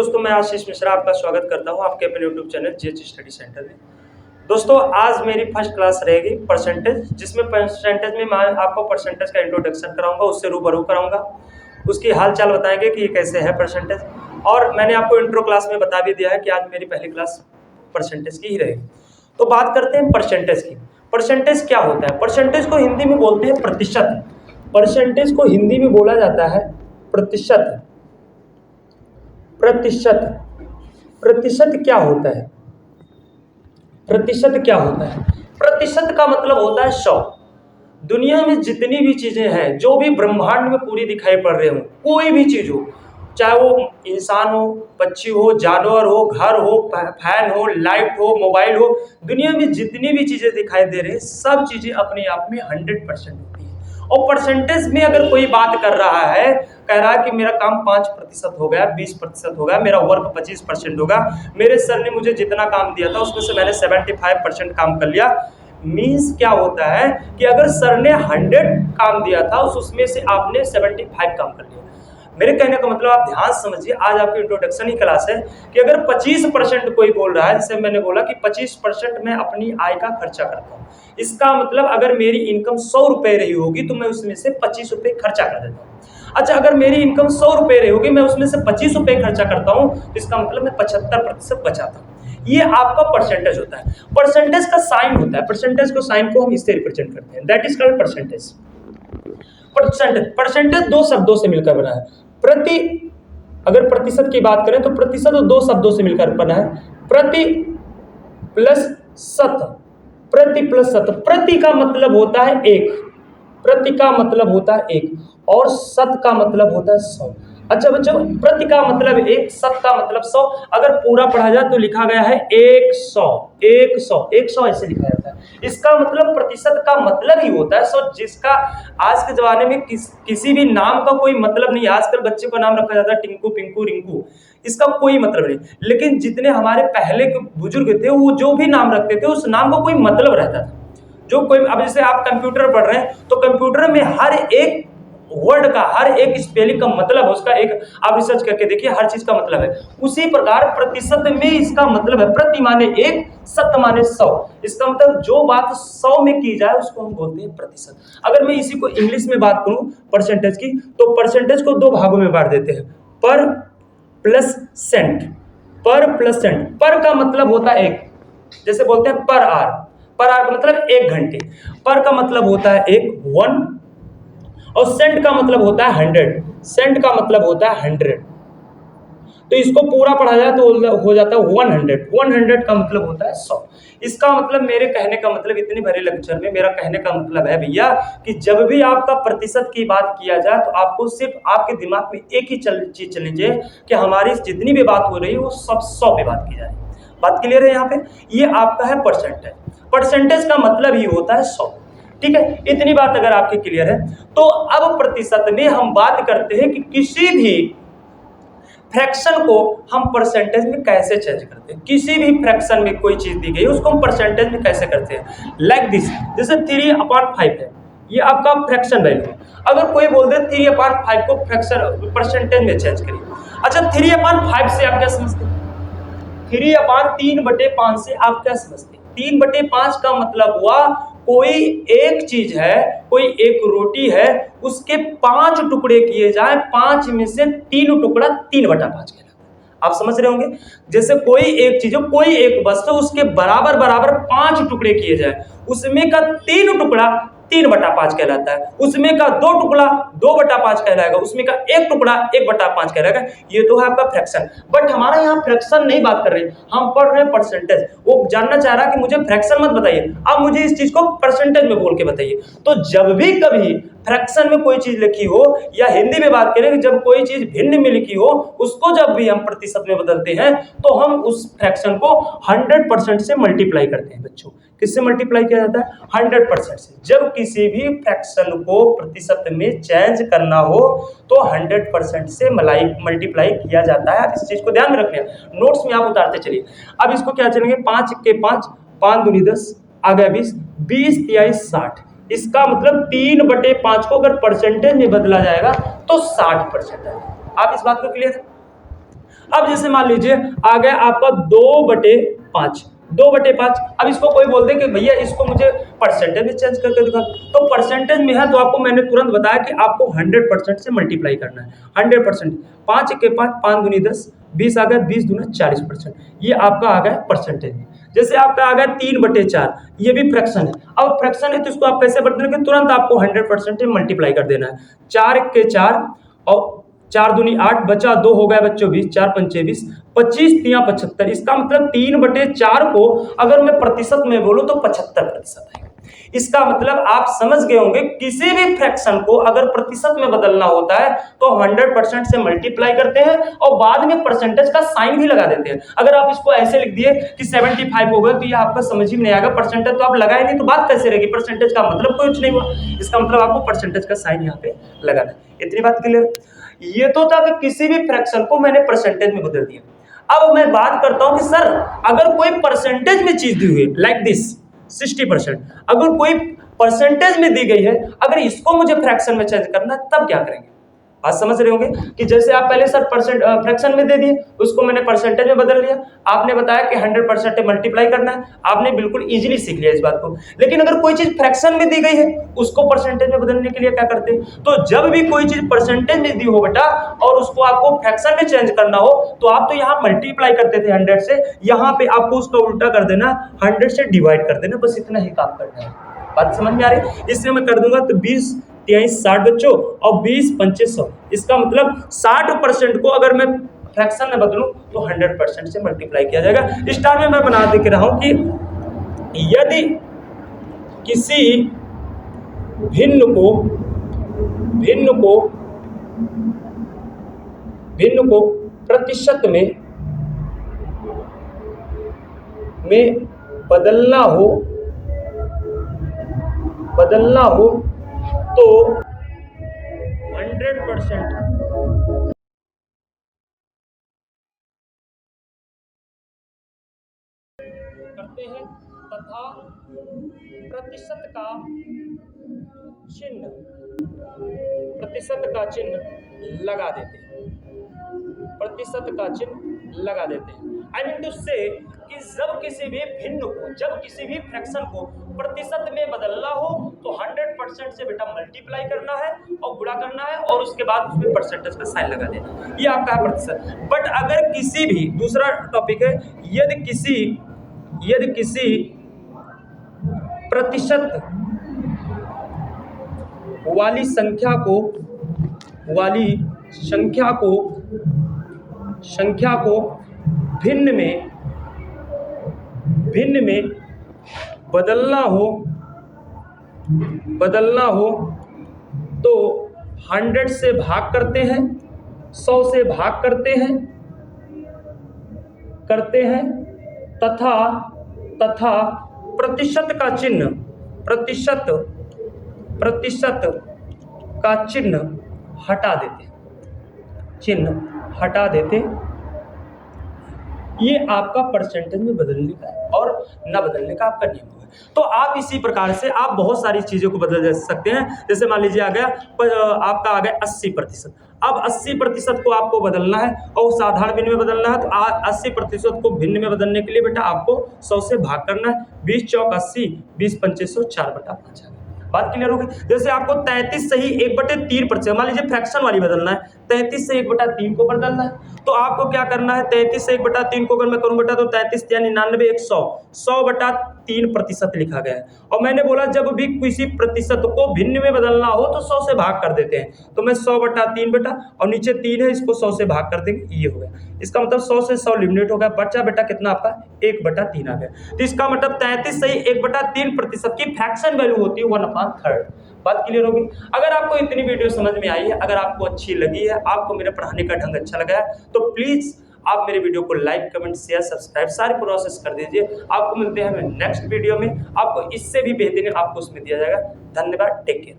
दोस्तों, मैं आशीष मिश्रा आपका स्वागत करता हूं आपके अपने YouTube channel GH study centre में। दोस्तों, आज मेरी फर्स्ट क्लास रहेगी परसेंटेज, जिसमें परसेंटेज में मैं आपको परसेंटेज का इंट्रोडक्शन कराऊंगा, उससे रूबरू कराऊंगा, उसकी हाल चाल बताएंगे कि ये कैसे है परसेंटेज। और मैंने आपको इंट्रो क्लास में बता भी दिया है कि आज मेरी पहली क्लास परसेंटेज की ही रहेगी। तो बात करते हैं परसेंटेज की। परसेंटेज क्या होता है? परसेंटेज को हिंदी में बोलते हैं प्रतिशत। परसेंटेज को हिंदी में बोला जाता है प्रतिशत। प्रतिशत प्रतिशत क्या होता है? प्रतिशत क्या होता है? प्रतिशत का मतलब होता है 100। दुनिया में जितनी भी चीजें हैं, जो भी ब्रह्मांड में पूरी दिखाई पड़ रहे हो, कोई भी चीज हो, चाहे वो इंसान हो, पक्षी हो, जानवर हो, घर हो, फैन हो, लाइट हो, मोबाइल हो, दुनिया में जितनी भी चीजें दिखाई दे रही है, सब चीजें अपने आप में 100% होती है। और परसेंटेज में अगर कोई बात कर रहा है, कह रहा है कि मेरा काम 5% हो गया, 20% हो गया, मेरा वर्क 25% होगा, मेरे सर ने मुझे जितना काम दिया था उसमें से मैंने 75% काम कर लिया। मीन्स क्या होता है कि अगर सर ने 100 काम दिया था, उसमें से आपने 75 काम कर लिया। मेरे कहने का मतलब आप ध्यान समझिए, आज आपकी इंट्रोडक्शन ही क्लास है कि अगर 25% कोई बोल रहा है, जैसे मैंने बोला कि 25% मैं अपनी आय का खर्चा करता हूँ, इसका मतलब अगर मेरी इनकम 100 रुपए रही होगी तो मैं उसमें से 25 रुपए खर्चा कर देता हूँ। अच्छा, अगर मेरी इनकम 100 रुपए रही होगी, मैं उसमें से 25 रुपए खर्चा करता हूँ, तो इसका मतलब मैं 75% बचाता हूँ। ये आपका परसेंटेज होता है। परसेंटेज का साइन होता है, परसेंटेज को साइन को हम इससे रिप्रेजेंट करते हैं, that is called percentage. Percentage percentage दो शब्दों से मिलकर बना है। प्रति, अगर प्रतिशत की बात करें तो प्रतिशत दो शब्दों से मिलकर बना है, प्रति प्लस शत। प्रति प्लस शत। प्रति का मतलब होता है एक, प्रति का मतलब होता है एक, और शत का मतलब होता है 100। अच्छा बच्चों, प्रति का मतलब एक, शत का मतलब 100। अगर पूरा पढ़ा जाए तो लिखा गया है 100, 100, 100 ऐसे लिखा जाता है। इसका मतलब प्रतिशत का मतलब ही होता है 100, जिसका आज के जमाने में किसी भी नाम का कोई मतलब नहीं। आजकल बच्चे को नाम रखा जाता है टिंकू, पिंकू, रिंकू, इसका कोई मतलब नहीं। लेकिन जितने हमारे पहले के बुजुर्ग थे, वो जो भी नाम रखते थे उस नाम का कोई मतलब रहता था। जो कोई, अब जैसे आप कंप्यूटर पढ़ रहे हैं तो कंप्यूटर में हर एक वर्ड का, हर एक स्पेलिंग का मतलब है, उसका एक आप रिसर्च करके देखिए, हर चीज का मतलब है। उसी प्रकार प्रतिशत में इसका मतलब है प्रति माने एक, शत माने 100। इसका मतलब जो बात 100 में की जाए उसको हम बोलते हैं प्रतिशत। अगर मैं इसी को इंग्लिश में बात करूं परसेंटेज की, तो परसेंटेज को दो भागों में बांट देते हैं, पर प्लस सेंट। पर प्लस सेंट। पर का मतलब होता है एक, जैसे बोलते हैं पर आर। पर आर का मतलब 1 घंटे। पर का मतलब होता है एक, 1, और सेंट का मतलब होता है 100। सेंट का मतलब होता है 100। तो इसको पूरा पढ़ा जाए तो हो जाता है 100। 100 का मतलब होता है 100। इसका मतलब, मेरे कहने का मतलब, इतनी भरे लेक्चर में मेरा कहने का मतलब है भैया कि जब भी आपका प्रतिशत की बात किया जाए तो आपको सिर्फ आपके दिमाग में एक ही चीज चलनी चाहिए कि हमारी जितनी भी बात हो रही है वो सब 100 पे बात की जा रही है। बात क्लियर है यहाँ पे? ये आपका है परसेंटेज। परसेंटेज का मतलब ही होता है 100। ठीक है, इतनी बात अगर आपकी क्लियर है तो अब प्रतिशत में हम बात करते हैं कि किसी भी फ्रैक्शन को हम परसेंटेज में कैसे चेंज करते हैं। किसी भी फ्रैक्शन में कोई चीज दी गई है उसको हम परसेंटेज में कैसे करते हैं। लाइक दिस, जैसे 3/5 है, ये आपका फ्रैक्शन वैल्यू है। अगर कोई बोल दे 3/5 को फ्रैक्शन परसेंटेज में चेंज करिए, अच्छा 3/5 से आप क्या समझते हैं? 3/3/5 से आप क्या समझते हैं? 3/5 का मतलब हुआ कोई एक चीज है, कोई एक रोटी है, उसके 5 टुकड़े किए जाए, 5 में से 3 टुकड़ा 3/5 कहलाता है। आप समझ रहे होंगे? जैसे कोई एक चीज हो, कोई एक वस्तु, उसके बराबर बराबर 5 टुकड़े किए जाए, उसमें का 3 टुकड़ा 3/5 कहलाता है, उसमें का 2 टुकड़ा 2/5 कहलाएगा, उसमें का 1 टुकड़ा 1/5 कहलाएगा। ये तो है आपका फ्रैक्शन। बट हमारा यहाँ फ्रैक्शन नहीं बात कर रहे, हम पढ़ रहे हैं परसेंटेज। वो जानना चाह रहा है कि मुझे फ्रैक्शन मत बताइए, आप मुझे इस चीज को परसेंटेज में बोल के बताइए। तो जब भी कभी फ्रैक्शन में कोई चीज लिखी हो, या हिंदी में बात करें कि जब कोई चीज भिन्न में लिखी हो, उसको जब भी हम प्रतिशत में बदलते हैं तो हम उस फ्रैक्शन को 100% से मल्टीप्लाई करते हैं। बच्चों, किससे मल्टीप्लाई किया जाता है? 100% से। जब किसी भी फ्रैक्शन को प्रतिशत में चेंज करना हो तो 100% से मल्टीप्लाई किया जाता है। इस चीज को ध्यान में रखना, नोट्स में आप उतारते चलिए। अब इसको क्या चलेंगे, 5 के 5, 5 दूनी 10, आ गया 20, 20 तिहाई 60। इसका मतलब 3/5 को अगर परसेंटेज में बदला जाएगा तो 60% है। आप इस बात को क्लियर है? अब जैसे मान लीजिए आ गया आपका 2/5, 2/5। अब इसको कोई बोल दे कि भैया इसको मुझे परसेंटेज में चेंज करके दिखा, तो परसेंटेज में है तो आपको मैंने तुरंत बताया कि आपको 100% से मल्टीप्लाई करना है। 100%, 5 के 5, 5 दूनी 10, 20 आ गया, 20 दूना 40%, ये आपका आ गया परसेंटेज में। जैसे आपका आ गया 3/4, ये भी फ्रैक्शन है। अब फ्रैक्शन है तो इसको आप कैसे बदलेंगे, तुरंत आपको 100% से मल्टीप्लाई कर देना है। 4 के 4 और 4 दूनी 8, बचा 2 हो गया बच्चों 20, 4 पंचे 20, 25 तिया 75। इसका मतलब 3/4 को अगर मैं प्रतिशत में बोलूं तो 75% है। इसका मतलब आप समझ गए होंगे, किसी भी फ्रैक्शन को अगर प्रतिशत में बदलना होता है तो 100% से मल्टीप्लाई करते हैं और बाद में परसेंटेज का साइन भी लगा देते हैं। अगर आप इसको ऐसे लिख दिए कि 75 होगा तो ये आपका समझ ही नहीं आएगा, परसेंटेज तो आप लगाए नहीं तो बात कैसे रहेगी, परसेंटेज का मतलब कुछ नहीं हुआ। इसका मतलब आपको परसेंटेज का साइन यहाँ पे लगाना है। इतनी बात क्लियर। ये तो था कि किसी भी फ्रैक्शन को मैंने परसेंटेज में बदल दिया। अब मैं बात करता हूं कि सर अगर कोई परसेंटेज में चीज दी हुई है लाइक दिस 60%, अगर कोई परसेंटेज में दी गई है, अगर इसको मुझे फ्रैक्शन में चेंज करना है तब क्या करेंगे। आज समझ रहे होंगे कि जैसे आप पहले सर फ्रैक्शन में दे दिए, उसको मैंने परसेंटेज में बदल लिया, आपने बताया कि 100% मल्टीप्लाई करना है, आपने बिल्कुल इजीली सीख लिया इस बात को। लेकिन अगर कोई चीज फ्रैक्शन में दी गई है उसको परसेंटेज में बदलने के लिए क्या करते हैं, तो जब भी कोई चीज परसेंटेज में दी हो बेटा और उसको आपको फ्रैक्शन में चेंज करना हो तो आप तो यहाँ मल्टीप्लाई करते थे 100 से, यहाँ पे आपको उसका उल्टा कर देना, 100 से डिवाइड कर देना, बस इतना ही काम करना है। बात समझ में आ रही है। इससे मैं कर दूंगा तो 20 23 60 बच्चों और 20 पंचे 100। इसका मतलब 60% को अगर मैं फ्रैक्शन में बदलूं तो 100% से मल्टीप्लाई किया जाएगा। स्टार में मैं बना देख रहा हूं कि यदि किसी भिन्न को प्रतिशत में बदलना हो तो 100% करते हैं तथा प्रतिशत का चिन्ह लगा देते हैं। आई मीन टू से कि जब किसी भी फ्रैक्शन को प्रतिशत में बदलना हो तो 100% से बेटा मल्टीप्लाई करना है और गुणा करना है और उसके बाद उसमें परसेंटेज का साइन लगा देना, ये आपका है प्रतिशत। बट अगर किसी भी, दूसरा टॉपिक है, यदि किसी प्रतिशत वाली संख्या को भिन्न में बदलना हो तो 100 से भाग करते हैं, 100 से भाग करते हैं तथा प्रतिशत का चिन्ह हटा देते। ये आपका परसेंटेज में बदलने का और न बदलने का आपका नियम है। तो आप इसी प्रकार से आप बहुत सारी चीजों को बदल सकते हैं। जैसे मान लीजिए आ गया आपका आ गया 80%। अब 80% को आपको बदलना है और साधारण भिन्न में बदलना है, तो 80% को भिन्न में बदलने के लिए बेटा आपको 100 से भाग करना है। 20 चौक 80, 20 पंचे 100, 4/5। बात क्लियर हो गई। जैसे आपको 33 सही 1/3%, मान लीजिए फ्रैक्शन वाली बदलना है, 33 से 1/3 को बदलना है, तो आपको क्या करना है, 33 से 1/3 को अगर मैं करूं बेटा तो 33 या 99 100, 100/3% लिखा गया है। और मैंने बोला जब भी किसी प्रतिशत को भिन्न में बदलना हो तो 100 से भाग कर देते हैं, तो मैं 100/3 बेटा और नीचे 3 है, इसको 100 से भाग कर देंगे, ये हो गया। इसका मतलब 100 से 100 लिमिनेट हो गया, बचा बेटा कितना आपका 1/3 आ गया। तो इसका मतलब 33 सही 1/3% की फ्रैक्शन वैल्यू होती है 1/3। बात क्लियर होगी। अगर आपको इतनी वीडियो समझ में आई है, अगर आपको अच्छी लगी है, आपको मेरे पढ़ाने का ढंग अच्छा लगा है, तो प्लीज आप मेरे वीडियो को लाइक कमेंट शेयर सब्सक्राइब सारे प्रोसेस कर दीजिए। आपको मिलते हैं नेक्स्ट वीडियो में, आपको इससे भी बेहतरीन आपको उसमें दिया जाएगा। धन्यवाद, टेक केयर।